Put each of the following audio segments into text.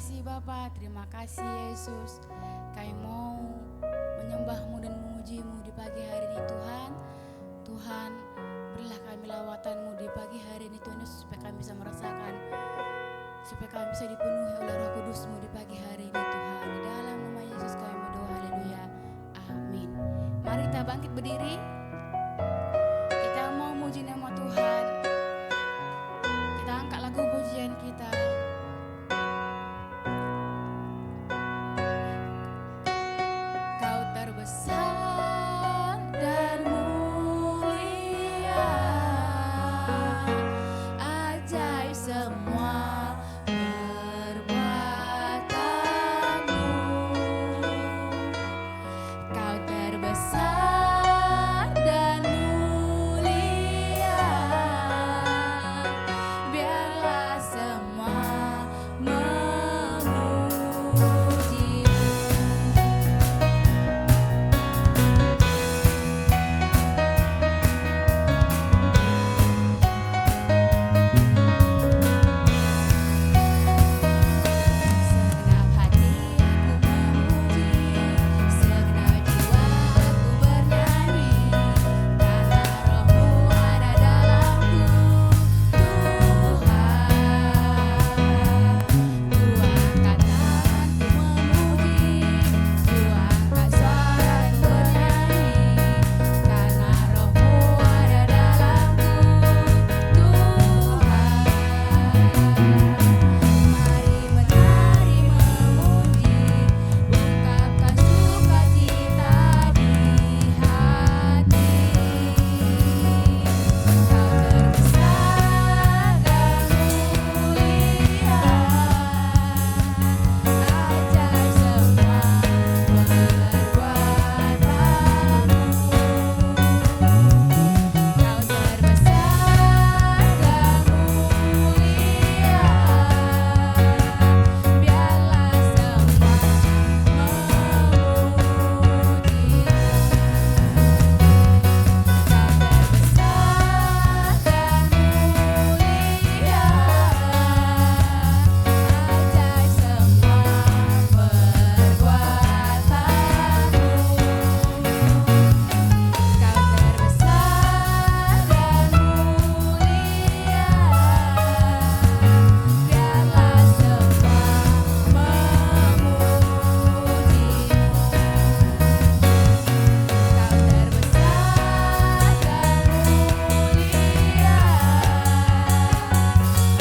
kasih Bapa, terima kasih Yesus. Kami mau menyembah-Mu dan memuji-Mu di pagi hari ini Tuhan. Tuhan, berilah kami lawatan-Mu di pagi hari ini Tuhan Yesus, supaya kami bisa merasakan, supaya kami bisa dipenuhi oleh Roh Kudus-Mu di pagi hari ini Tuhan. Di dalam nama Yesus kami berdoa, haleluya, amin. Mari kita bangkit berdiri. Kita mau muji nama Tuhan. Kita angkat lagu pujian kita. Kau terbesar dan mulia, ajaib semua perbuatanmu. Kau terbesar dan mulia, biarlah semua memuji-Mu. Segenap hatiku memuji, segenap jiwaku bernyanyi, karena Roh-Mu ada dalamku, Tuhan. Ku angkat tanganku memuji, ku angkat suaraku bernyanyi, karena Roh-Mu ada dalamku, Tuhan. Mari menari memuji, ungkapkan sukacita di hati. Kau terbesar dan mulia, ajaib semua perbuatanmu. Kau terbesar dan mulia, biarlah semua memuji-Mu. Kau terbesar dan mulia, ajaib semua perbuatanmu. Kau terbesar dan mulia,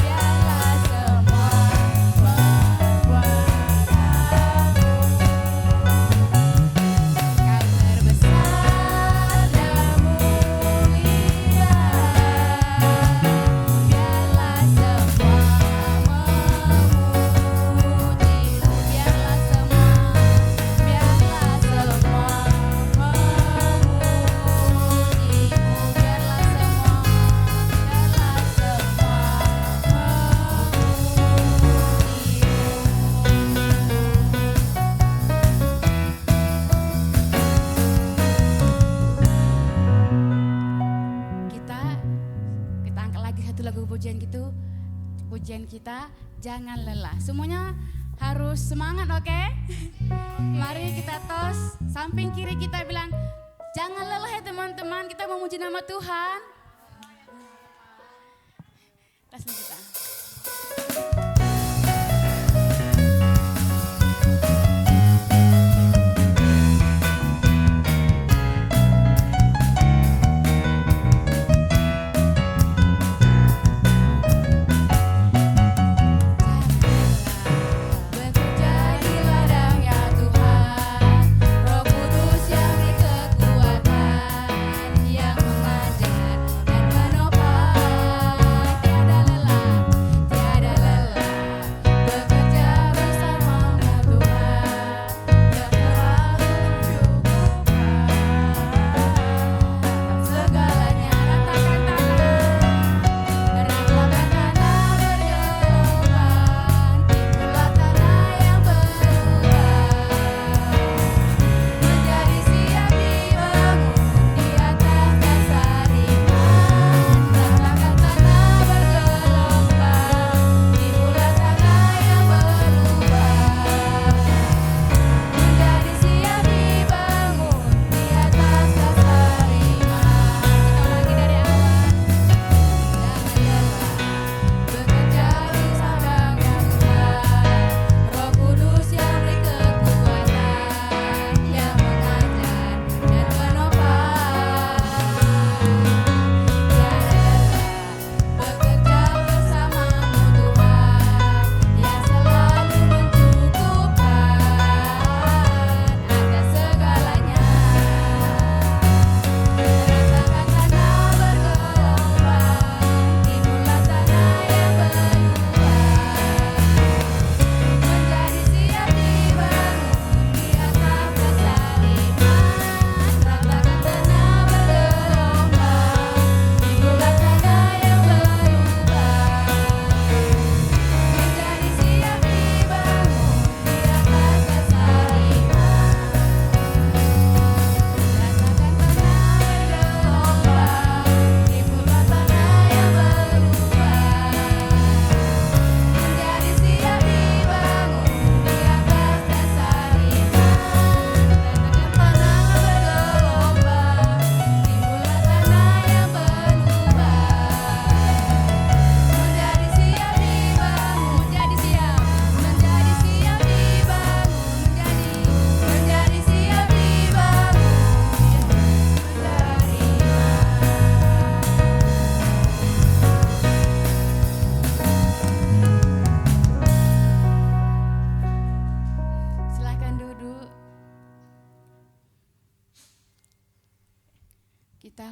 biarlah semua memuji-Mu. Kau terbesar dan mulia, biarlah semua kita angkat lagi satu lagu pujian gitu. Pujian kita jangan lelah. Semuanya harus semangat, oke? Mari kita tos samping kiri kita bilang jangan lelah ya teman-teman, kita memuji nama Tuhan. Tos kita. Bekerja di ladangnya Tuhan, Roh Kudus yang beri kekuatan, yang mengajar dan menopang, tiada lelah.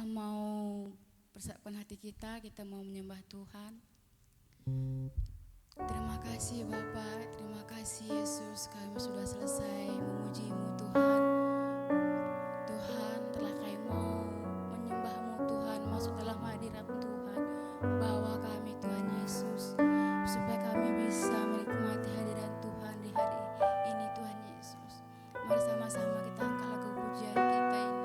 kita mau persiapkan hati kita mau menyembah Tuhan. Terima kasih Bapak, terima kasih Yesus, kami sudah selesai memuji-Mu Tuhan. Tuhan, telah kami mau menyembah-Mu Tuhan, masuk dalam hadirat Tuhan. Bawa kami Tuhan Yesus, supaya kami bisa menikmati hadirat Tuhan di hari ini Tuhan Yesus. Mari sama-sama kita angkat lagu pujian kita ini.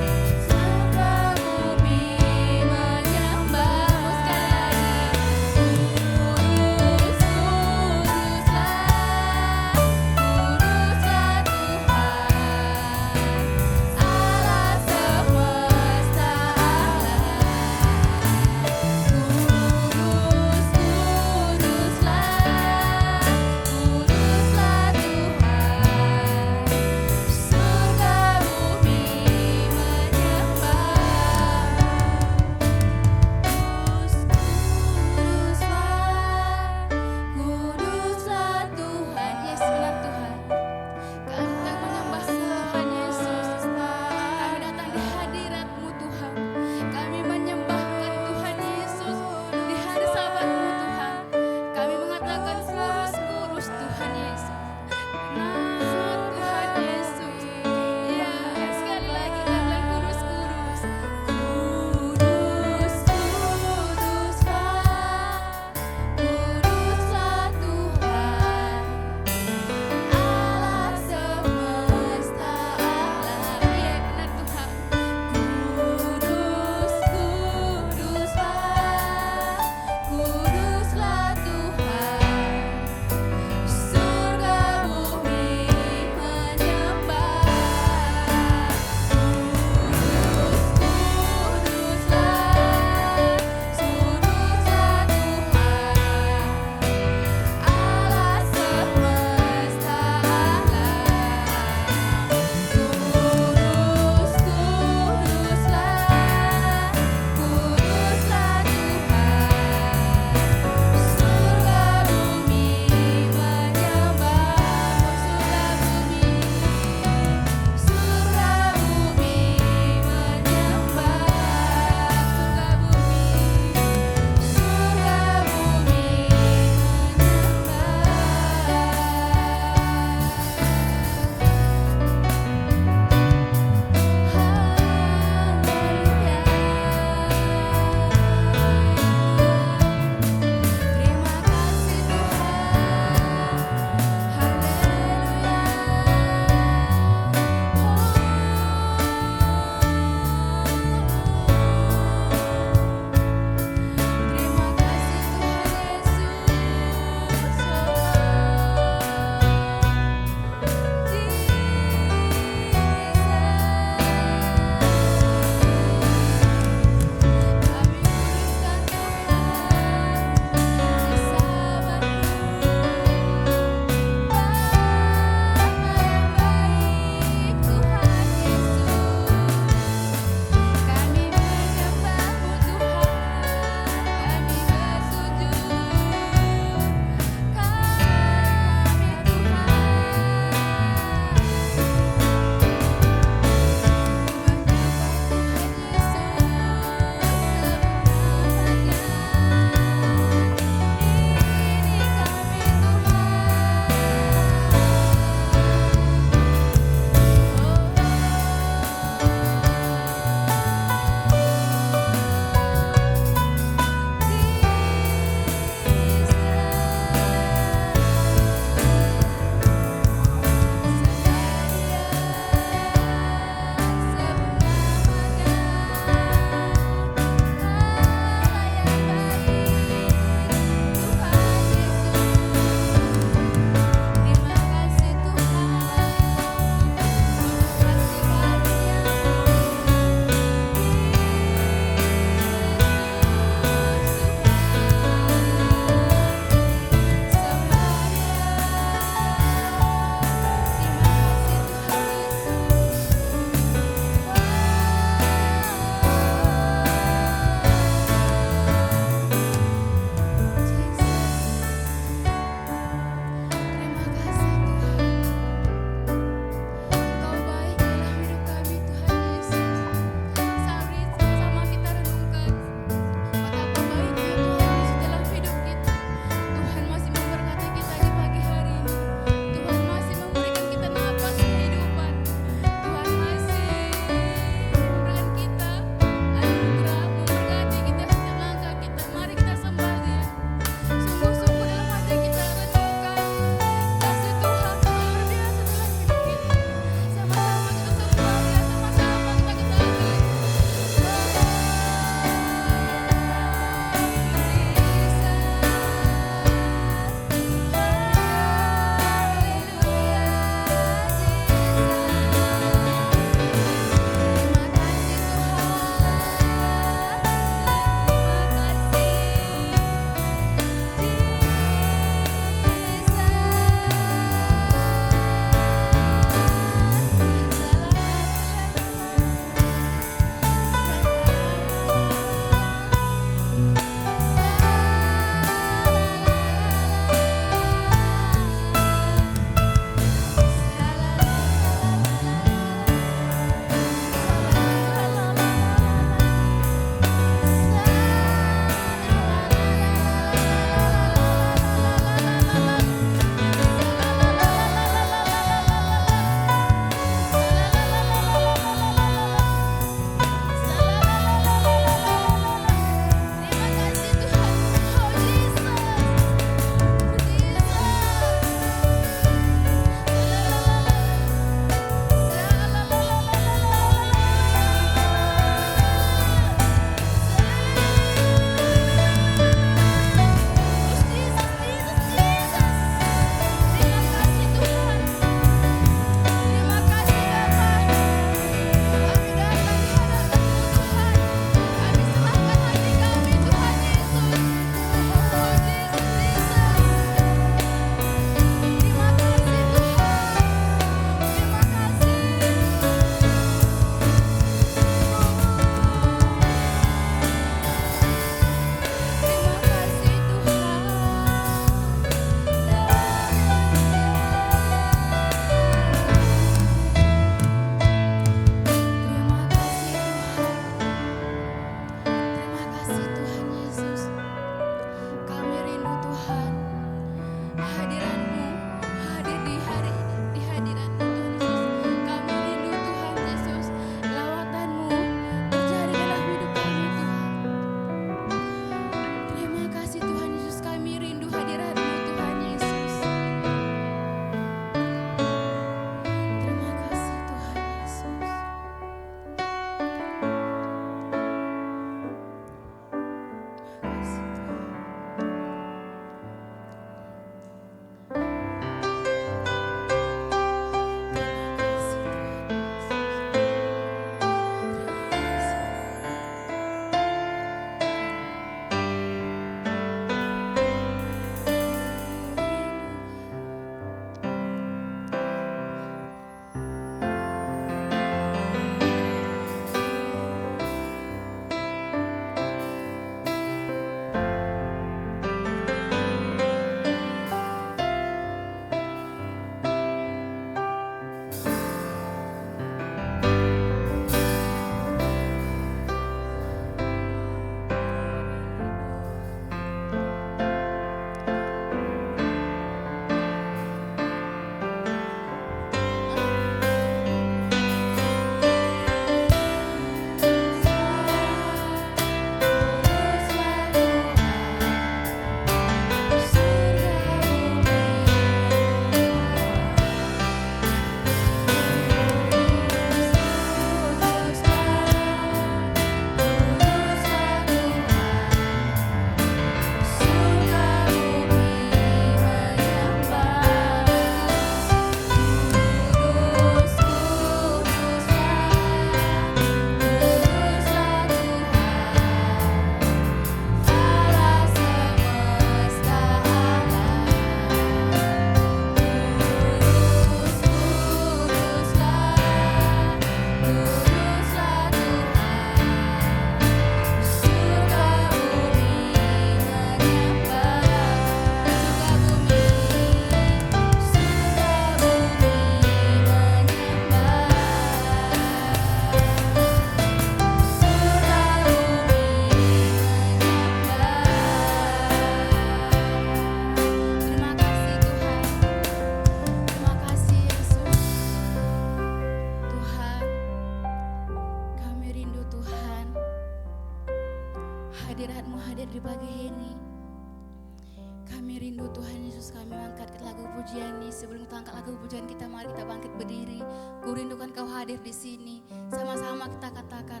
pujian ini. Sebelum kita angkat lagu pujian kita, mari kita bangkit berdiri. Ku rindukan Kau hadir di sini. Sama-sama kita katakan,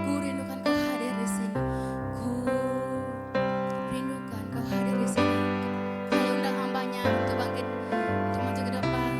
ku rindukan Kau hadir di sini. Ku rindukan Kau hadir di sini. Saya undang hambanya untuk bangkit, untuk maju ke depan.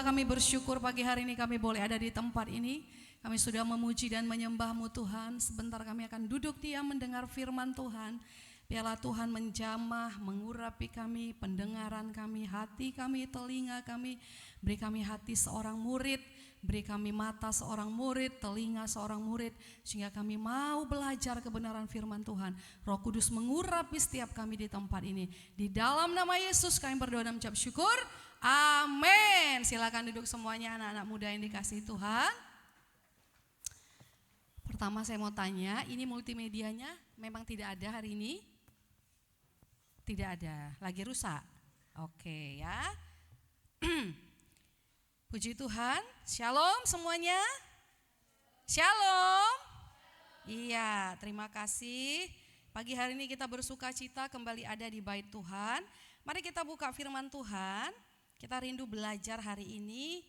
Kami bersyukur pagi hari ini kami boleh ada di tempat ini. Kami sudah memuji dan menyembah-Mu Tuhan. Sebentar kami akan duduk diam mendengar firman Tuhan. Biarlah Tuhan menjamah, mengurapi kami, pendengaran kami, hati kami, telinga kami. Beri kami hati seorang murid, beri kami mata seorang murid, telinga seorang murid. Sehingga kami mau belajar kebenaran firman Tuhan. Roh Kudus mengurapi setiap kami di tempat ini. Di dalam nama Yesus kami berdoa dan mengucap syukur. Amin. Silakan duduk semuanya anak-anak muda yang dikasihi Tuhan. Pertama saya mau tanya, ini multimedianya memang tidak ada hari ini? Tidak ada, lagi rusak. Oke ya. Puji Tuhan. Shalom semuanya. Shalom. Iya, terima kasih. Pagi hari ini kita bersuka cita kembali ada di bait Tuhan. Mari kita buka firman Tuhan. Kita rindu belajar hari ini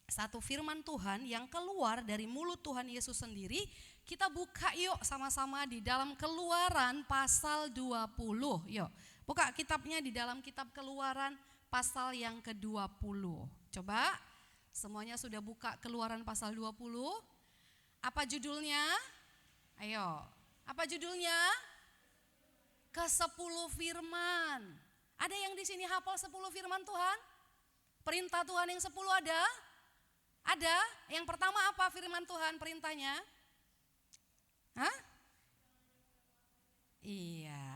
satu firman Tuhan yang keluar dari mulut Tuhan Yesus sendiri. Kita buka yuk sama-sama di dalam Keluaran pasal 20. Yuk, buka kitabnya di dalam kitab Keluaran pasal yang ke-20. Coba, semuanya sudah buka Keluaran pasal 20. Apa judulnya? Ayo, apa judulnya? Ke-10 firman. Ada yang di sini hafal 10 firman Tuhan? Perintah Tuhan yang 10 ada? Ada. Yang pertama apa firman Tuhan perintahnya? Hah? Iya,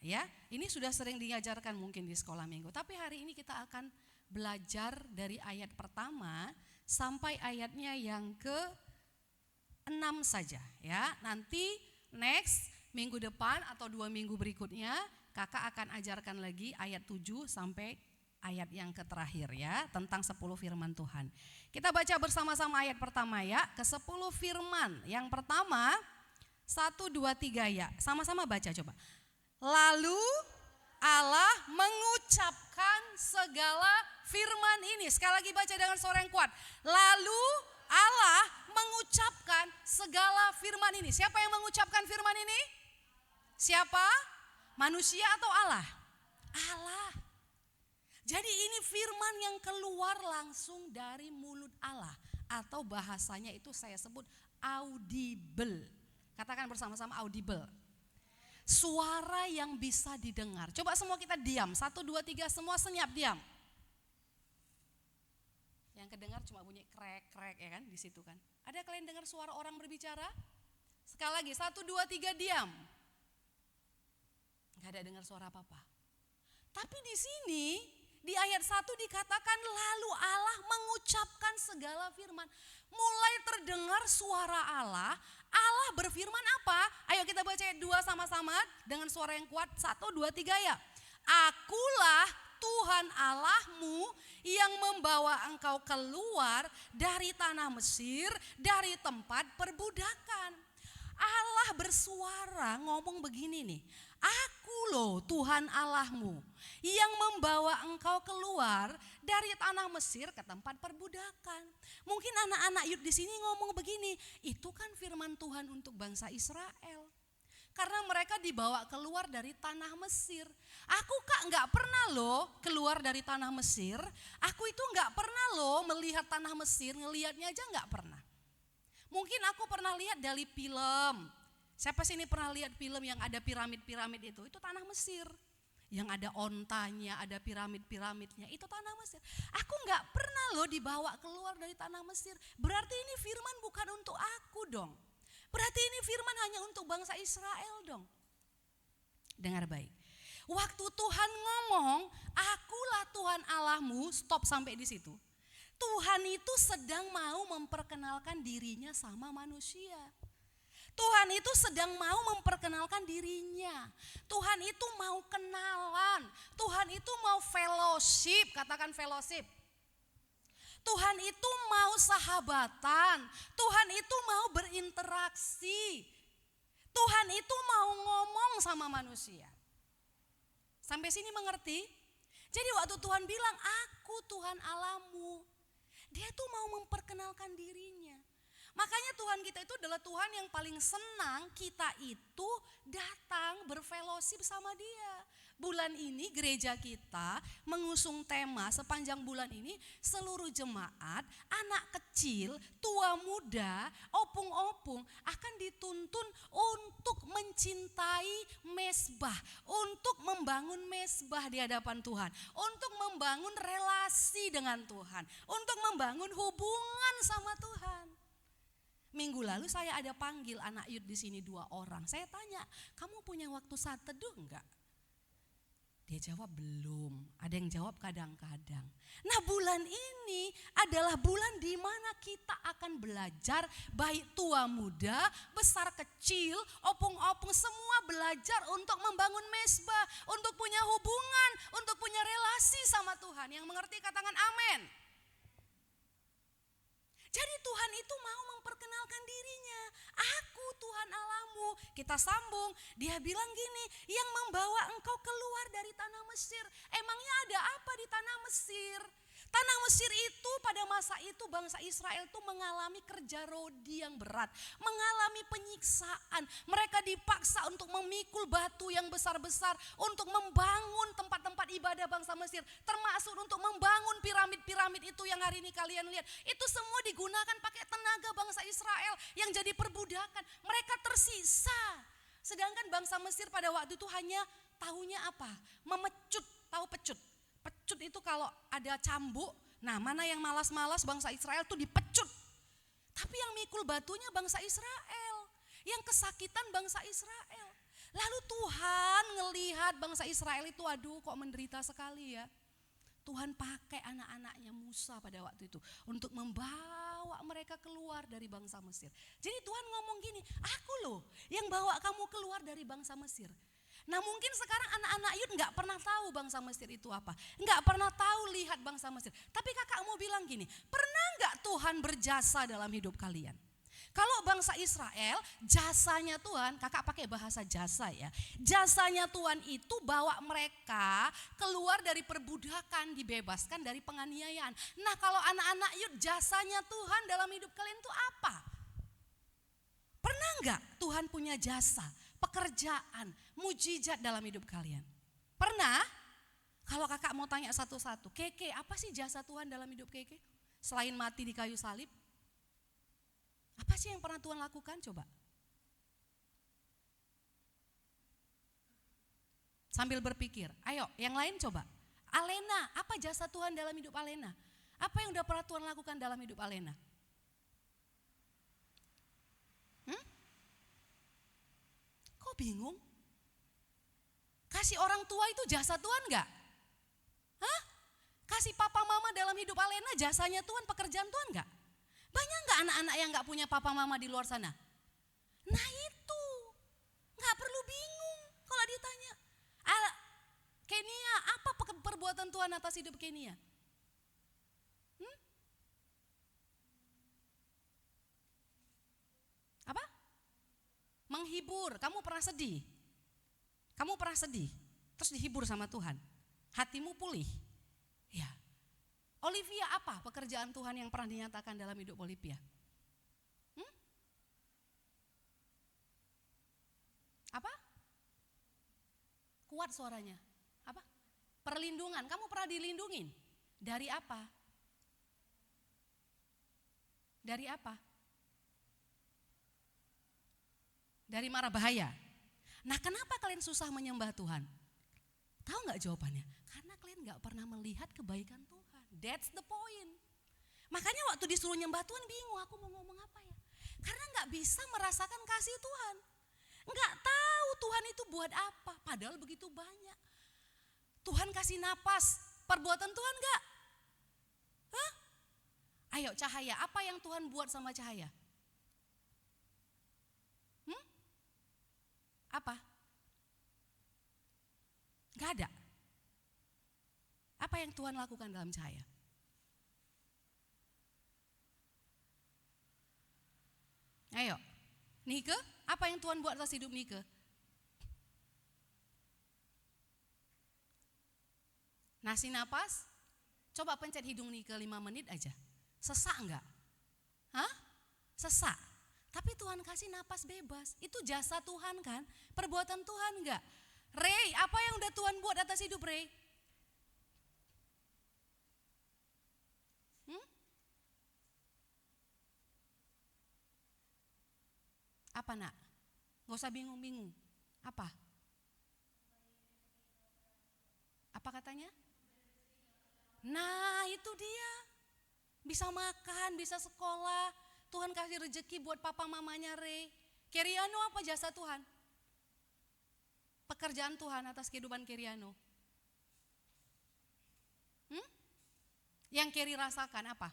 ya. Ini sudah sering diajarkan mungkin di sekolah minggu. Tapi hari ini kita akan belajar dari ayat pertama sampai ayatnya yang ke-6 saja, ya. Nanti next minggu depan atau 2 minggu berikutnya kakak akan ajarkan lagi ayat 7 sampai ayat yang terakhir, ya, tentang 10 firman Tuhan. Kita baca bersama-sama ayat pertama, ya. Ke-10 firman. Yang pertama 1, 2, 3, ya. Sama-sama baca coba. Lalu Allah mengucapkan segala firman ini. Sekali lagi baca dengan suara yang kuat. Lalu Allah mengucapkan segala firman ini. Siapa yang mengucapkan firman ini? Siapa? Manusia atau Allah? Allah. Jadi ini firman yang keluar langsung dari mulut Allah. Atau bahasanya itu saya sebut audible. Katakan bersama-sama audible. Suara yang bisa didengar. Coba semua kita diam. 1, 2, 3 semua senyap diam. Yang kedengar cuma bunyi krek-krek, ya kan, di situ kan. Ada kalian dengar suara orang berbicara? Sekali lagi 1, 2, 3 diam. Enggak ada dengar suara apa-apa. Tapi di sini di ayat 1 dikatakan lalu Allah mengucapkan segala firman. Mulai terdengar suara Allah. Allah berfirman apa? Ayo kita baca ayat 2 sama-sama dengan suara yang kuat. 1, 2, 3, ya. Akulah Tuhan Allahmu yang membawa engkau keluar dari tanah Mesir, dari tempat perbudakan. Allah bersuara ngomong begini nih. Aku loh Tuhan Allahmu yang membawa engkau keluar dari tanah Mesir ke tempat perbudakan. Mungkin anak-anak Yud di sini ngomong begini, itu kan firman Tuhan untuk bangsa Israel. Karena mereka dibawa keluar dari tanah Mesir. Aku kak nggak pernah loh keluar dari tanah Mesir. Aku itu nggak pernah loh melihat tanah Mesir, ngelihatnya aja nggak pernah. Mungkin aku pernah lihat dari film. Siapa sih ini pernah lihat film yang ada piramid-piramid itu? Itu tanah Mesir. Yang ada ontanya, ada piramid-piramidnya, itu tanah Mesir. Aku nggak pernah loh dibawa keluar dari tanah Mesir. Berarti ini firman bukan untuk aku dong. Berarti ini firman hanya untuk bangsa Israel dong. Dengar baik. Waktu Tuhan ngomong, akulah Tuhan Allahmu, stop sampai di situ. Tuhan itu sedang mau memperkenalkan dirinya sama manusia. Tuhan itu sedang mau memperkenalkan dirinya. Tuhan itu mau kenalan. Tuhan itu mau fellowship, katakan fellowship. Tuhan itu mau sahabatan. Tuhan itu mau berinteraksi. Tuhan itu mau ngomong sama manusia. Sampai sini mengerti? Jadi waktu Tuhan bilang, aku Tuhan Allahmu, dia tuh mau memperkenalkan dirinya. Makanya Tuhan kita itu adalah Tuhan yang paling senang kita itu datang berfellowship sama dia. Bulan ini gereja kita mengusung tema sepanjang bulan ini, seluruh jemaat, anak kecil, tua muda, opung-opung akan dituntun untuk mencintai mezbah, untuk membangun mezbah di hadapan Tuhan, untuk membangun relasi dengan Tuhan, untuk membangun hubungan sama Tuhan. Minggu lalu saya ada panggil anak Yud di sini 2 orang. Saya tanya, kamu punya waktu saat teduh enggak? Dia jawab belum. Ada yang jawab kadang-kadang. Nah, bulan ini adalah bulan di mana kita akan belajar, baik tua muda, besar kecil, opung-opung, semua belajar untuk membangun mezbah, untuk punya hubungan, untuk punya relasi sama Tuhan. Yang mengerti katakan amin. Jadi Tuhan itu mau memperkenalkan dirinya. Aku Tuhan Allahmu. Kita sambung. Dia bilang gini, yang membawa engkau keluar dari tanah Mesir. Emangnya ada apa di tanah Mesir? Tanah Mesir itu pada masa itu bangsa Israel itu mengalami kerja rodi yang berat, mengalami penyiksaan. Mereka dipaksa untuk memikul batu yang besar-besar untuk membangun tempat-tempat ibadah bangsa Mesir, termasuk untuk membangun piramid-piramid itu yang hari ini kalian lihat. Itu semua digunakan pakai tenaga bangsa Israel yang jadi perbudakan. Mereka tersisa. Sedangkan bangsa Mesir pada waktu itu hanya tahunya apa? Memecut, tahu pecut? Pecut itu kalau ada cambuk, nah mana yang malas-malas bangsa Israel tuh dipecut. Tapi yang mikul batunya bangsa Israel, yang kesakitan bangsa Israel. Lalu Tuhan ngelihat bangsa Israel itu, aduh kok menderita sekali ya. Tuhan pakai anak-anaknya Musa pada waktu itu untuk membawa mereka keluar dari bangsa Mesir. Jadi Tuhan ngomong gini, aku loh yang bawa kamu keluar dari bangsa Mesir. Nah mungkin sekarang anak-anak Yud gak pernah tahu bangsa Mesir itu apa. Gak pernah tahu lihat bangsa Mesir. Tapi kakak mau bilang gini, pernah gak Tuhan berjasa dalam hidup kalian? Kalau bangsa Israel, jasanya Tuhan, kakak pakai bahasa jasa ya. Jasanya Tuhan itu bawa mereka keluar dari perbudakan, dibebaskan dari penganiayaan. Nah kalau anak-anak Yud, jasanya Tuhan dalam hidup kalian itu apa? Pernah gak Tuhan punya jasa, pekerjaan, mujizat dalam hidup kalian? Pernah? Kalau kakak mau tanya satu-satu, Keke, apa sih jasa Tuhan dalam hidup Keke? Selain mati di kayu salib, apa sih yang pernah Tuhan lakukan? Coba. Sambil berpikir, ayo yang lain coba. Alena, apa jasa Tuhan dalam hidup Alena? Apa yang udah pernah Tuhan lakukan dalam hidup Alena? Kok bingung? Kasih orang tua itu jasa Tuhan gak? Hah? Kasih papa mama dalam hidup Alena jasanya Tuhan, pekerjaan Tuhan gak? Banyak gak anak-anak yang gak punya papa mama di luar sana? Nah itu, gak perlu bingung kalau ditanya. Kenia, apa perbuatan Tuhan atas hidup Kenia? Apa? Menghibur, kamu pernah sedih? Kamu pernah sedih, terus dihibur sama Tuhan. Hatimu pulih. Ya. Olivia, apa pekerjaan Tuhan yang pernah dinyatakan dalam hidup Olivia? Apa? Kuat suaranya. Apa? Perlindungan, kamu pernah dilindungin? Dari apa? Dari apa? Dari mara bahaya. Nah kenapa kalian susah menyembah Tuhan? Tahu gak jawabannya? Karena kalian gak pernah melihat kebaikan Tuhan. That's the point. Makanya waktu disuruh nyembah Tuhan bingung, aku mau ngomong apa ya? Karena gak bisa merasakan kasih Tuhan. Gak tahu Tuhan itu buat apa, padahal begitu banyak. Tuhan kasih napas, perbuatan Tuhan gak? Hah? Ayo Cahaya, apa yang Tuhan buat sama Cahaya? Apa? Gak ada. Apa yang Tuhan lakukan dalam Cahaya? Ayo, Nike, apa yang Tuhan buat atas hidup Nike? Nasi napas, coba pencet hidung Nike 5 menit aja. Sesak enggak? Hah? Sesak. Tapi Tuhan kasih napas bebas. Itu jasa Tuhan kan? Perbuatan Tuhan enggak? Ray, apa yang udah Tuhan buat atas hidup Ray? Apa nak? Gak usah bingung-bingung. Apa? Apa katanya? Nah itu dia. Bisa makan, bisa sekolah. Tuhan kasih rezeki buat papa mamanya Ray. Keriano apa jasa Tuhan? Pekerjaan Tuhan atas kehidupan Keriano. Yang Keri rasakan apa?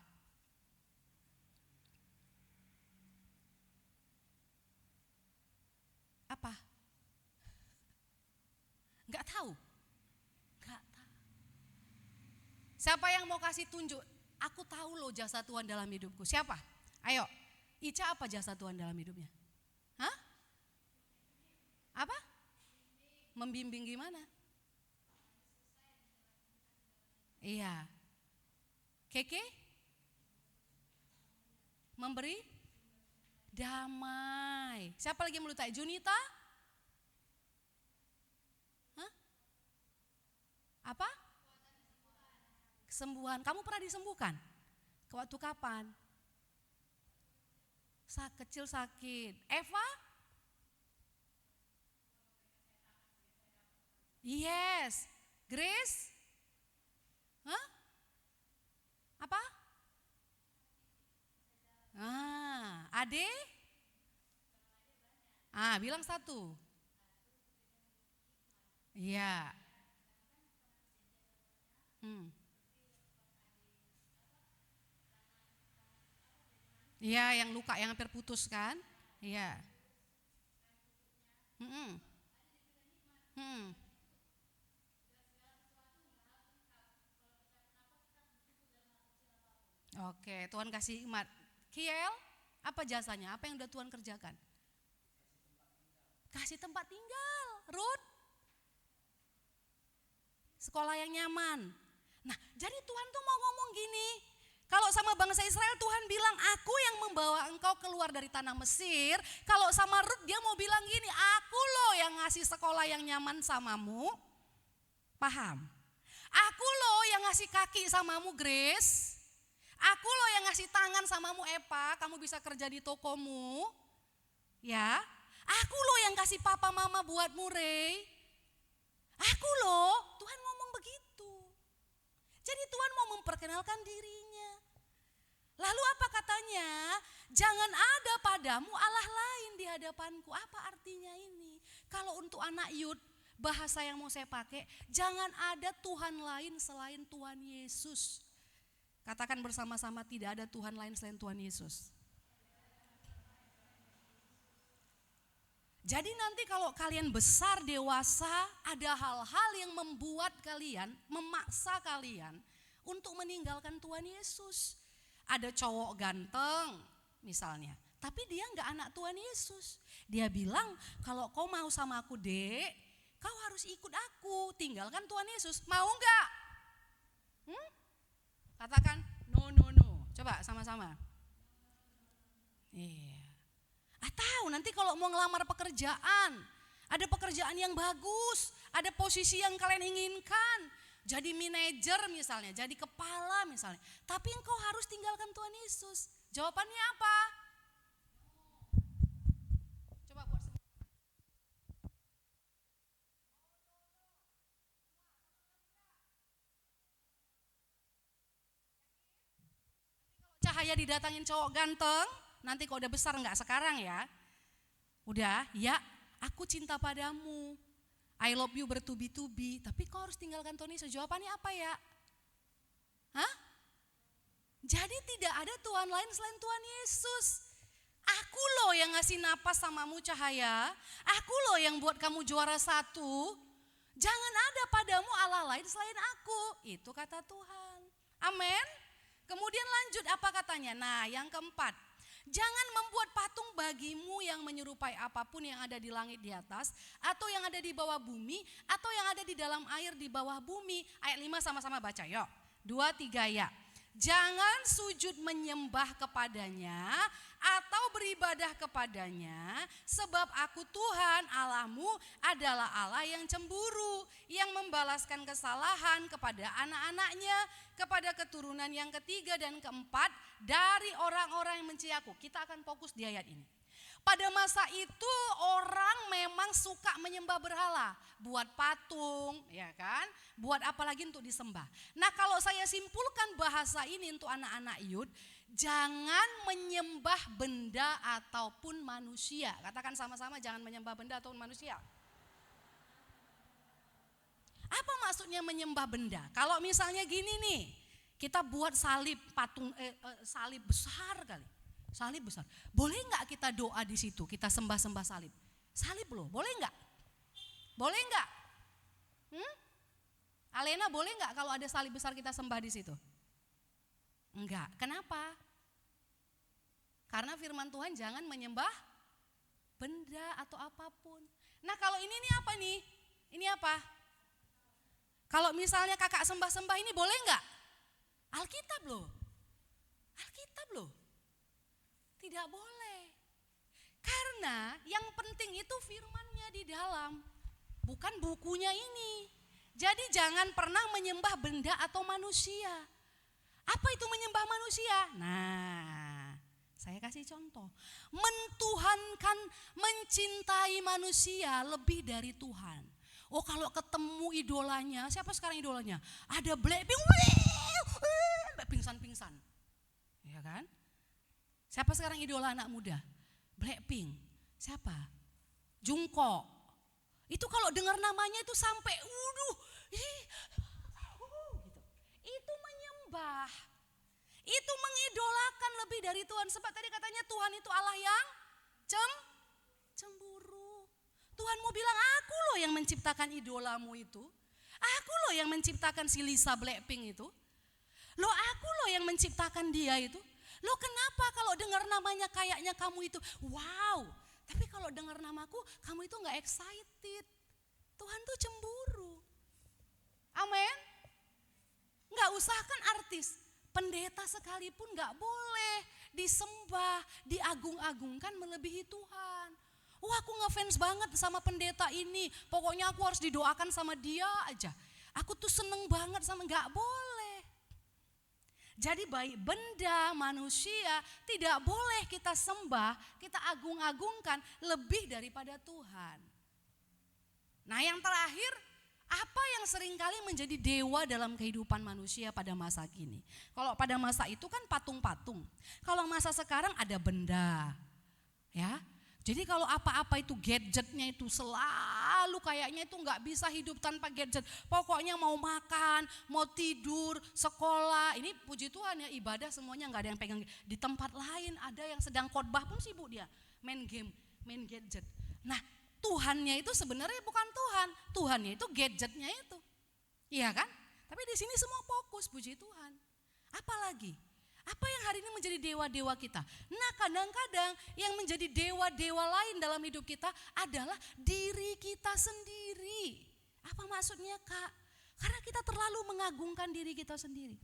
Apa? Gak tahu. Gak tahu. Siapa yang mau kasih tunjuk? Aku tahu loh jasa Tuhan dalam hidupku. Siapa? Ayo. Ica apa jasa Tuhan dalam hidupnya? Hah? Apa? Membimbing gimana? Iya. Keke? Memberi damai. Siapa lagi yang melutai? Junita? Hah? Apa? Kesembuhan. Kamu pernah disembuhkan? Waktu kapan? Kecil sakit. Eva? Yes. Grace? Hah? Apa? Ade? Bilang satu. Iya. Iya, yang luka, yang hampir putus kan? Iya. Oke, Tuhan kasih hikmat. Kiel, apa jasanya? Apa yang udah Tuhan kerjakan? Kasih tempat tinggal. Ruth, sekolah yang nyaman. Nah, jadi Tuhan tuh mau ngomong gini. Kalau sama bangsa Israel Tuhan bilang, aku yang membawa engkau keluar dari tanah Mesir. Kalau sama Ruth dia mau bilang gini, aku loh yang ngasih sekolah yang nyaman samamu. Paham? Aku loh yang ngasih kaki samamu, Grace. Aku loh yang ngasih tangan samamu, Eva. Kamu bisa kerja di tokomu. Ya. Aku loh yang kasih papa mama buatmu, Ray. Aku loh, Tuhan ngomong begitu. Jadi Tuhan mau memperkenalkan dirinya. Lalu apa katanya? Jangan ada padamu Allah lain di hadapanku. Apa artinya ini? Kalau untuk anak Yud, bahasa yang mau saya pakai, jangan ada Tuhan lain selain Tuhan Yesus. Katakan bersama-sama, tidak ada Tuhan lain selain Tuhan Yesus. Jadi nanti kalau kalian besar dewasa, ada hal-hal yang membuat kalian, memaksa kalian untuk meninggalkan Tuhan Yesus. Ada cowok ganteng misalnya, tapi dia enggak anak Tuhan Yesus. Dia bilang, kalau kau mau sama aku, Dek, kau harus ikut aku, tinggalkan Tuhan Yesus. Mau enggak? Katakan no. Coba sama-sama. Iya. Atau nanti kalau mau ngelamar pekerjaan, ada pekerjaan yang bagus, ada posisi yang kalian inginkan, jadi manajer misalnya, jadi kepala misalnya, tapi engkau harus tinggalkan Tuhan Yesus. Jawabannya apa? Coba buat Cahaya didatangin cowok ganteng, nanti kalau udah besar, enggak sekarang ya. Udah, ya aku cinta padamu, I love you bertubi-tubi, tapi kau harus tinggalkan Tuhan Yesus. Jawabannya apa ya? Hah? Jadi tidak ada Tuhan lain selain Tuhan Yesus. Aku loh yang ngasih napas samamu, Cahaya. Aku loh yang buat kamu juara 1. Jangan ada padamu Allah lain selain aku. Itu kata Tuhan. Amin. Kemudian lanjut, apa katanya? Nah, yang keempat, jangan membuat patung bagimu yang menyerupai apapun yang ada di langit di atas, atau yang ada di bawah bumi, atau yang ada di dalam air di bawah bumi. Ayat 5 sama-sama baca, yuk. 2, 3 ya. Jangan sujud menyembah kepadanya atau beribadah kepadanya, sebab aku Tuhan Allahmu adalah Allah yang cemburu, yang membalaskan kesalahan kepada anak-anaknya, kepada keturunan yang ketiga dan keempat dari orang-orang yang membenci aku. Kita akan fokus di ayat ini. Pada masa itu orang memang suka menyembah berhala, buat patung, ya kan? Buat apa lagi untuk disembah. Nah, kalau saya simpulkan bahasa ini untuk anak-anak Yud, jangan menyembah benda ataupun manusia. Katakan sama-sama, jangan menyembah benda ataupun manusia. Apa maksudnya menyembah benda? Kalau misalnya gini nih, kita buat salib patung salib besar kali. Salib besar. Boleh enggak kita doa di situ? Kita sembah-sembah salib. Salib loh, boleh enggak? Boleh enggak? Alena, boleh enggak kalau ada salib besar kita sembah di situ? Enggak. Kenapa? Karena firman Tuhan jangan menyembah benda atau apapun. Nah, kalau ini nih apa nih? Ini apa? Kalau misalnya kakak sembah-sembah ini boleh enggak? Alkitab loh. Tidak boleh. Karena yang penting itu firman-Nya di dalam, bukan bukunya ini. Jadi jangan pernah menyembah benda atau manusia. Apa itu menyembah manusia? Nah, saya kasih contoh. Mentuhankan, mencintai manusia lebih dari Tuhan. Oh, kalau ketemu idolanya, siapa sekarang idolanya? Ada Blackpink, pingsan-pingsan. Ya kan? Siapa sekarang idola anak muda? Blackpink. Siapa? Jungkook. Itu kalau dengar namanya itu sampai gitu. Itu menyembah. Itu mengidolakan lebih dari Tuhan. Sebab tadi katanya Tuhan itu Allah yang cemburu. Tuhan mau bilang, aku loh yang menciptakan idolamu itu. Aku loh yang menciptakan si Lisa Blackpink itu. Loh aku loh yang menciptakan dia itu. Loh kenapa kalau dengar namanya kayaknya kamu itu wow. Tapi kalau dengar namaku kamu itu gak excited. Tuhan tuh cemburu. Amin. Gak usahkan artis. Pendeta sekalipun gak boleh disembah, diagung-agungkan melebihi Tuhan. Wah aku ngefans banget sama pendeta ini. Pokoknya aku harus didoakan sama dia aja. Aku tuh seneng banget sama, gak boleh. Jadi baik benda, manusia tidak boleh kita sembah, kita agung-agungkan lebih daripada Tuhan. Nah yang terakhir, apa yang seringkali menjadi dewa dalam kehidupan manusia pada masa kini? Kalau pada masa itu kan patung-patung. Kalau masa sekarang ada benda. Ya. Jadi kalau apa-apa itu gadgetnya itu selalu kayaknya itu gak bisa hidup tanpa gadget. Pokoknya mau makan, mau tidur, sekolah. Ini puji Tuhan ya, ibadah semuanya gak ada yang pegang. Di tempat lain ada yang sedang khotbah pun sibuk dia main game, main gadget. Nah Tuhannya itu sebenarnya bukan Tuhan. Tuhannya itu gadgetnya itu. Iya kan? Tapi di sini semua fokus, puji Tuhan. Apalagi? Apa yang hari ini menjadi dewa-dewa kita? Nah kadang-kadang yang menjadi dewa-dewa lain dalam hidup kita adalah diri kita sendiri. Apa maksudnya Kak? Karena kita terlalu mengagungkan diri kita sendiri.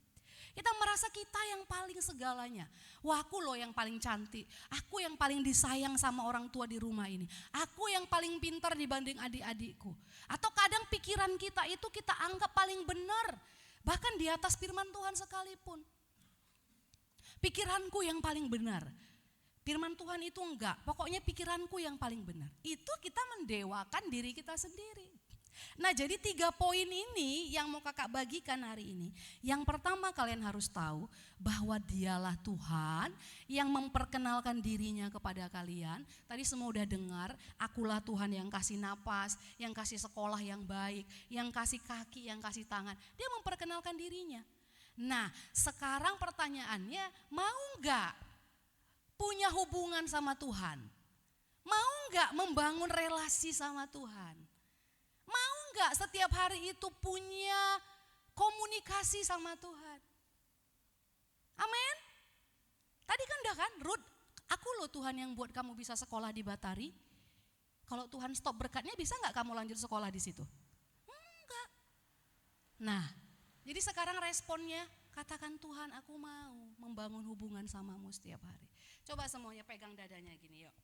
Kita merasa kita yang paling segalanya. Wah aku loh yang paling cantik. Aku yang paling disayang sama orang tua di rumah ini. Aku yang paling pintar dibanding adik-adikku. Atau kadang pikiran kita itu kita anggap paling benar. Bahkan di atas firman Tuhan sekalipun. Pikiranku yang paling benar. Firman Tuhan itu enggak, pokoknya pikiranku yang paling benar. Itu kita mendewakan diri kita sendiri. Nah jadi 3 poin ini yang mau kakak bagikan hari ini. Yang pertama kalian harus tahu bahwa dialah Tuhan yang memperkenalkan dirinya kepada kalian. Tadi semua udah dengar, akulah Tuhan yang kasih napas, yang kasih sekolah yang baik, yang kasih kaki, yang kasih tangan. Dia memperkenalkan dirinya. Nah sekarang pertanyaannya, mau enggak punya hubungan sama Tuhan? Mau enggak membangun relasi sama Tuhan? Mau enggak setiap hari itu punya komunikasi sama Tuhan? Amin. Tadi kan udah kan, Ruth, aku loh Tuhan yang buat kamu bisa sekolah di Batari. Kalau Tuhan stop berkatnya bisa enggak kamu lanjut sekolah di situ? Enggak. Nah, jadi sekarang responnya, katakan Tuhan aku mau membangun hubungan samamu setiap hari. Coba semuanya pegang dadanya gini yuk.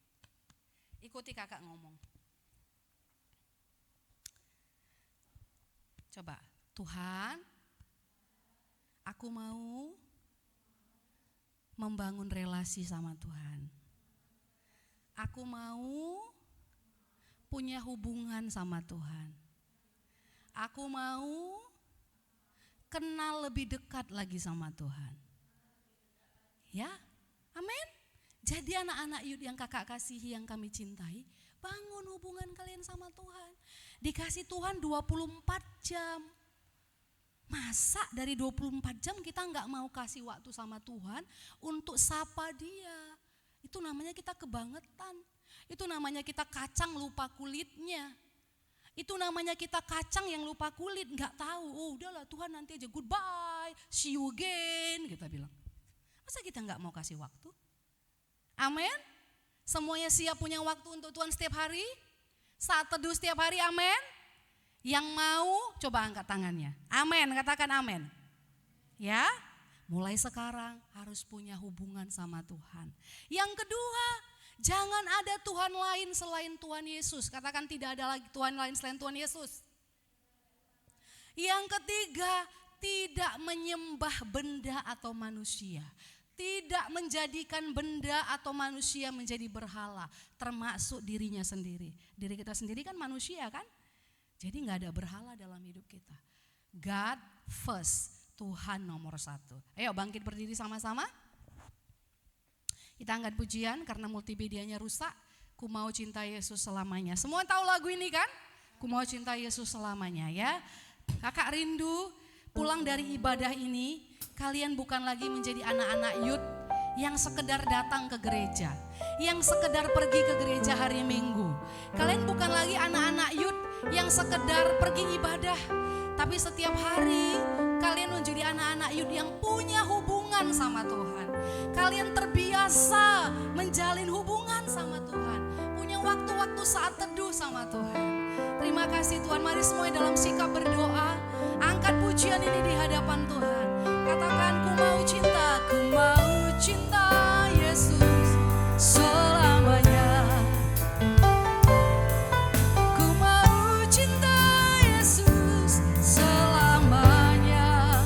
Ikuti kakak ngomong. Coba, Tuhan aku mau membangun relasi sama Tuhan. Aku mau punya hubungan sama Tuhan. Aku mau kenal lebih dekat lagi sama Tuhan. Ya, amin. Jadi anak-anak Yud yang kakak kasihi, yang kami cintai, bangun hubungan kalian sama Tuhan. Dikasih Tuhan 24 jam. Masa dari 24 jam kita gak mau kasih waktu sama Tuhan untuk sapa dia? Itu namanya kita kebangetan. Itu namanya kita kacang lupa kulitnya. Itu namanya kita kacang yang lupa kulit, gak tahu. Oh udahlah Tuhan nanti aja, goodbye, see you again, kita bilang. Masa kita gak mau kasih waktu? Amin. Semuanya siap punya waktu untuk Tuhan setiap hari? Saat teduh setiap hari, amin. Yang mau coba angkat tangannya. Amin, katakan amin. Ya, Mulai sekarang harus punya hubungan sama Tuhan. Yang kedua, jangan ada Tuhan lain selain Tuhan Yesus. Katakan tidak ada lagi Tuhan lain selain Tuhan Yesus. Yang ketiga, tidak menyembah benda atau manusia. Tidak menjadikan benda atau manusia menjadi berhala, termasuk dirinya sendiri. Diri kita sendiri kan manusia kan? Jadi gak ada berhala dalam hidup kita. God first, Tuhan nomor satu. Ayo bangkit berdiri sama-sama. Kita angkat pujian karena multimedianya rusak. Ku mau cinta Yesus selamanya. Semua tahu lagu ini kan? Ku mau cinta Yesus selamanya ya. Kakak rindu pulang dari ibadah ini, kalian bukan lagi menjadi anak-anak youth yang sekedar datang ke gereja, yang sekedar pergi ke gereja hari Minggu. Kalian bukan lagi anak-anak youth yang sekedar pergi ibadah, tapi setiap hari kalian menjadi anak-anak youth yang punya hubungan sama Tuhan. Kalian terbiasa menjalin hubungan sama Tuhan, punya waktu-waktu saat teduh sama Tuhan. Terima kasih Tuhan, mari semuanya dalam sikap berdoa, angkat pujian ini di hadapan Tuhan. Katakan, ku mau cinta Yesus selamanya. Ku mau cinta Yesus selamanya.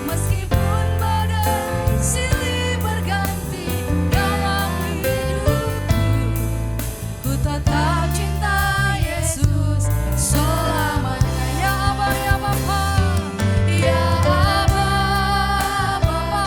Meskipun badai silih berganti dalam hidupku, ku tetap cinta Yesus selamanya. Ya Abba, ya Bapa, ya Abba, Bapa,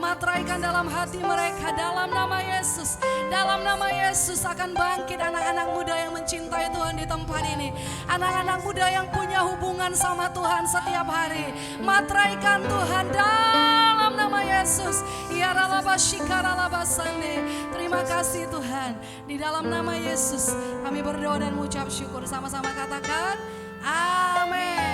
Matraikan dalam hati mereka dalam nama Yesus. Dalam nama Yesus akan bangkit anak-anak muda yang mencintai Tuhan di tempat ini. Anak-anak muda yang punya hubungan sama Tuhan setiap hari. Matraikan Tuhan dalam nama Yesus. Terima kasih Tuhan. Di dalam nama Yesus kami berdoa dan mengucap syukur. Sama-sama katakan amin.